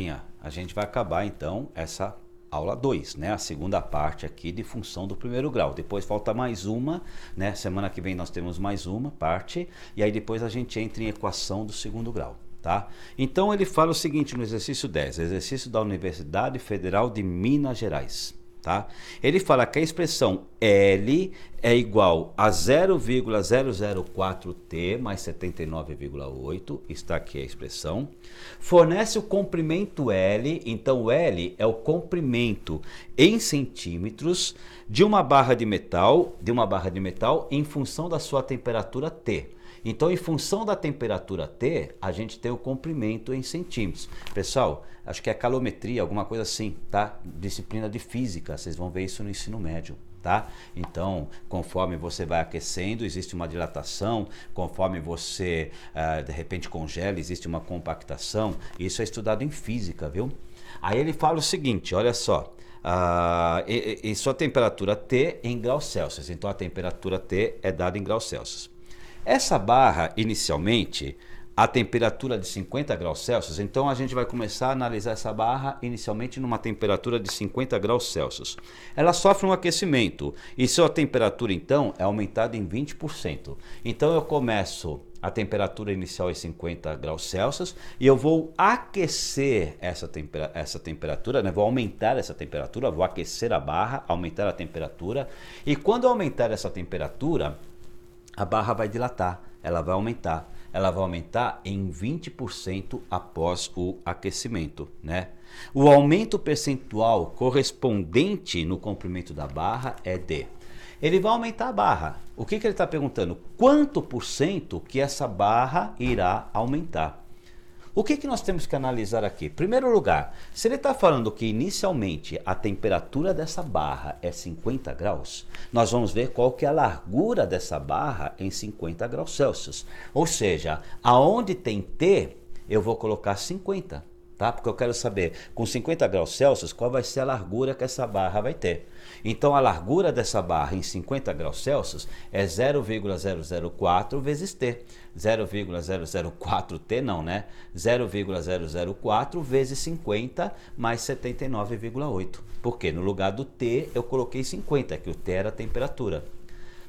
galerinha, a gente vai acabar então essa aula 2, né? A segunda parte aqui de função do primeiro grau. Depois falta mais uma, né? Semana que vem nós temos mais uma parte, e aí depois a gente entra em equação do segundo grau, tá? Então ele fala o seguinte no exercício 10, exercício da Universidade Federal de Minas Gerais. Tá? Ele fala que a expressão L é igual a 0,004T mais 79,8, está aqui a expressão, fornece o comprimento L, então L é o comprimento em centímetros de uma barra de metal em função da sua temperatura T. Então, em função da temperatura T, a gente tem o comprimento em centímetros. Pessoal, acho que é calometria, alguma coisa assim, tá? Disciplina de física, vocês vão ver isso no ensino médio, tá? Então, conforme você vai aquecendo, existe uma dilatação, conforme você, de repente, congela, existe uma compactação. Isso é estudado em física, viu? Aí ele fala o seguinte, olha só. E sua temperatura T em graus Celsius. Então, a temperatura T é dada em graus Celsius. Essa barra, inicialmente, a temperatura de 50 graus Celsius, então a gente vai começar a analisar essa barra inicialmente numa temperatura de 50 graus Celsius. Ela sofre um aquecimento e sua temperatura, então, é aumentada em 20%. Então eu começo a temperatura inicial em 50 graus Celsius e eu vou aquecer essa temperatura, né? Vou aumentar essa temperatura, vou aquecer a barra, aumentar a temperatura, e quando eu aumentar essa temperatura, a barra vai dilatar, ela vai aumentar em 20% após o aquecimento, né? O aumento percentual correspondente no comprimento da barra é D. Ele vai aumentar a barra. O que ele está perguntando? Quanto por cento que essa barra irá aumentar? O que nós temos que analisar aqui? Em primeiro lugar, se ele está falando que inicialmente a temperatura dessa barra é 50 graus, nós vamos ver qual que é a largura dessa barra em 50 graus Celsius. Ou seja, aonde tem T, eu vou colocar 50, tá? Porque eu quero saber, com 50 graus Celsius, qual vai ser a largura que essa barra vai ter. Então, a largura dessa barra em 50 graus Celsius é 0,004 vezes T. 0,004T não, né? 0,004 vezes 50 mais 79,8. Porque no lugar do T eu coloquei 50, que o T era a temperatura.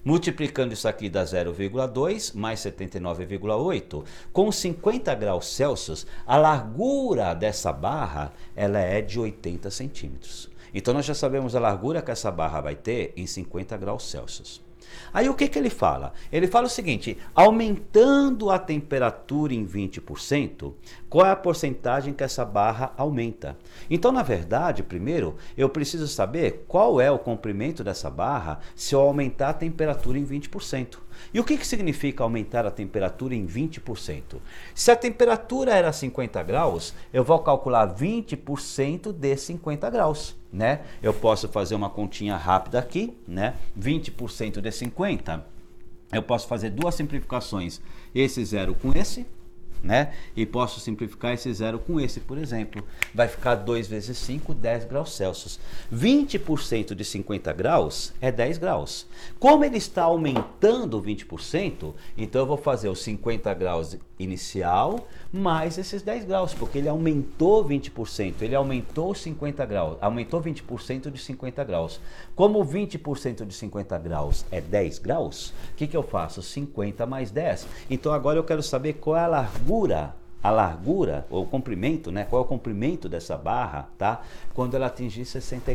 Multiplicando isso aqui dá 0,2 mais 79,8. Com 50 graus Celsius, a largura dessa barra ela é de 80 centímetros. Então nós já sabemos a largura que essa barra vai ter em 50 graus Celsius. Aí o que ele fala? Ele fala o seguinte, aumentando a temperatura em 20%, qual é a porcentagem que essa barra aumenta? Então, na verdade, primeiro, eu preciso saber qual é o comprimento dessa barra se eu aumentar a temperatura em 20%. E o que significa aumentar a temperatura em 20%? Se a temperatura era 50 graus, eu vou calcular 20% de 50 graus. Né? Eu posso fazer uma continha rápida aqui, né? 20% de 50, eu posso fazer duas simplificações, esse zero com esse, né? E posso simplificar esse zero com esse, por exemplo. Vai ficar 2 vezes 5, 10 graus Celsius. 20% de 50 graus é 10 graus. Como ele está aumentando 20%, então eu vou fazer os 50 graus inicial mais esses 10 graus, porque ele aumentou 20%, ele aumentou 50 graus, aumentou 20% de 50 graus. Como 20% de 50 graus é 10 graus, o que eu faço? 50 mais 10. Então agora eu quero saber qual é a largura, ou o comprimento, né? Qual é o comprimento dessa barra, tá? Quando ela atingir 60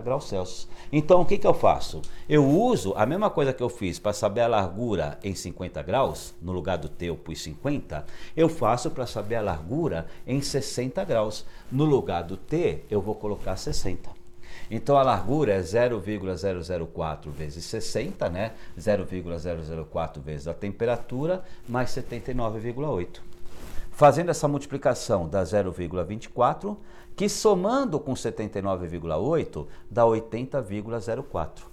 graus Celsius. Então, o que eu faço? Eu uso a mesma coisa que eu fiz para saber a largura em 50 graus, no lugar do T eu pus 50, eu faço para saber a largura em 60 graus. No lugar do T, eu vou colocar 60. Então, a largura é 0,004 vezes 60, né? 0,004 vezes a temperatura, mais 79,8. Fazendo essa multiplicação dá 0,24, que somando com 79,8 dá 80,04.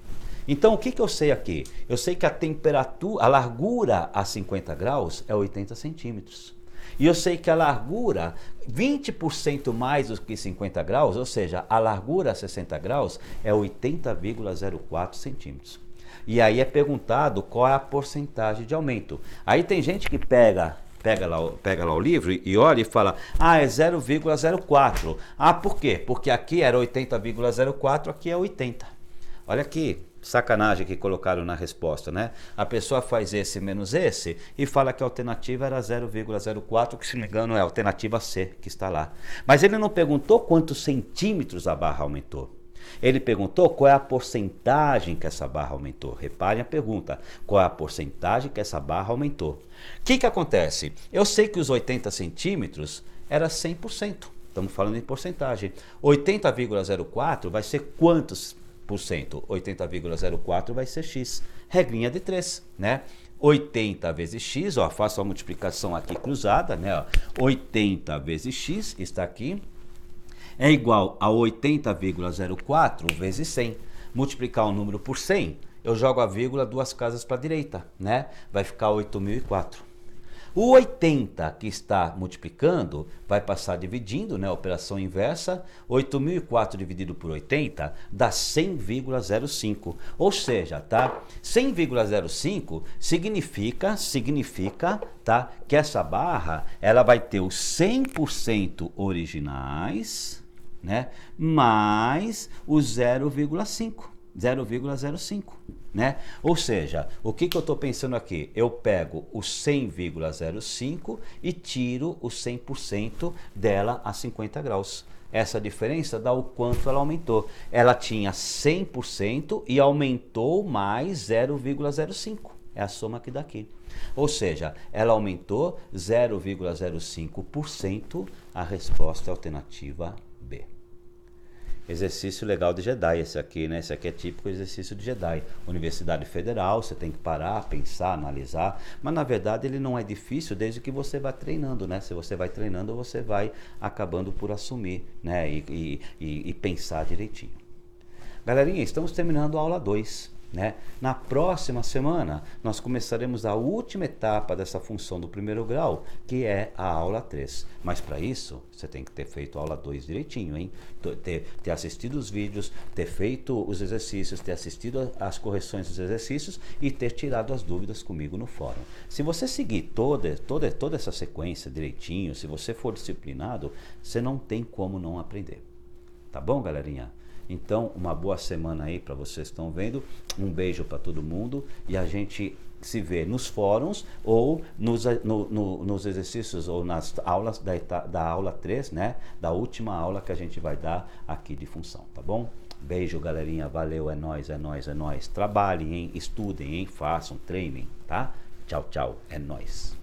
Então, o que eu sei aqui? Eu sei que a largura a 50 graus é 80 centímetros. E eu sei que a largura, 20% mais do que 50 graus, ou seja, a largura a 60 graus é 80,04 centímetros. E aí é perguntado qual é a porcentagem de aumento. Aí tem gente que pega pega lá o livro e olha e fala, ah, é 0,04. Ah, por quê? Porque aqui era 80,04, aqui é 80. Olha aqui, sacanagem que colocaram na resposta, né? A pessoa faz esse menos esse e fala que a alternativa era 0,04, que se não me engano é a alternativa C que está lá. Mas ele não perguntou quantos centímetros a barra aumentou. Ele perguntou qual é a porcentagem que essa barra aumentou. Reparem a pergunta, qual é a porcentagem que essa barra aumentou? O que acontece? Eu sei que os 80 centímetros era 100%, estamos falando em porcentagem. 80,04 vai ser quantos por cento? 80,04 vai ser x, regrinha de 3, né? 80 vezes x, ó, faço a multiplicação aqui cruzada, né? Ó, 80 vezes x, está aqui, é igual a 80,04 vezes 100. Multiplicar o número por 100, eu jogo a vírgula 2 casas para a direita, né? Vai ficar 8.004. O 80 que está multiplicando vai passar dividindo, né? Operação inversa. 8.004 dividido por 80 dá 100,05. Ou seja, tá? 100,05 significa, tá? Que essa barra ela vai ter os 100% originais, né? Mais o 0,05. 0,05, né? Ou seja, o que eu estou pensando aqui? Eu pego o 100,05 e tiro o 100% dela a 50 graus. Essa diferença dá o quanto ela aumentou. Ela tinha 100% e aumentou mais 0,05. É a soma que dá aqui. Ou seja, ela aumentou 0,05%, a resposta é a alternativa B. Exercício legal de Jedi esse aqui, né? Esse aqui é típico exercício de Jedi. Universidade Federal, você tem que parar, pensar, analisar. Mas na verdade ele não é difícil desde que você vá treinando, né? Se você vai treinando, você vai acabando por assumir, né? E pensar direitinho. Galerinha, estamos terminando a aula 2. Né? Na próxima semana, nós começaremos a última etapa dessa função do primeiro grau, que é a aula 3. Mas para isso, você tem que ter feito a aula 2 direitinho, hein? Ter assistido os vídeos, ter feito os exercícios, ter assistido as correções dos exercícios e ter tirado as dúvidas comigo no fórum. Se você seguir toda essa sequência direitinho, se você for disciplinado, você não tem como não aprender. Tá bom, galerinha? Então, uma boa semana aí para vocês que estão vendo. Um beijo para todo mundo e a gente se vê nos fóruns ou nos exercícios ou nas aulas da aula 3, né? Da última aula que a gente vai dar aqui de função, tá bom? Beijo, galerinha. Valeu, é nóis, é nóis, é nóis. Trabalhem, hein? Estudem, hein? Façam, treinem, tá? Tchau, tchau. É nóis.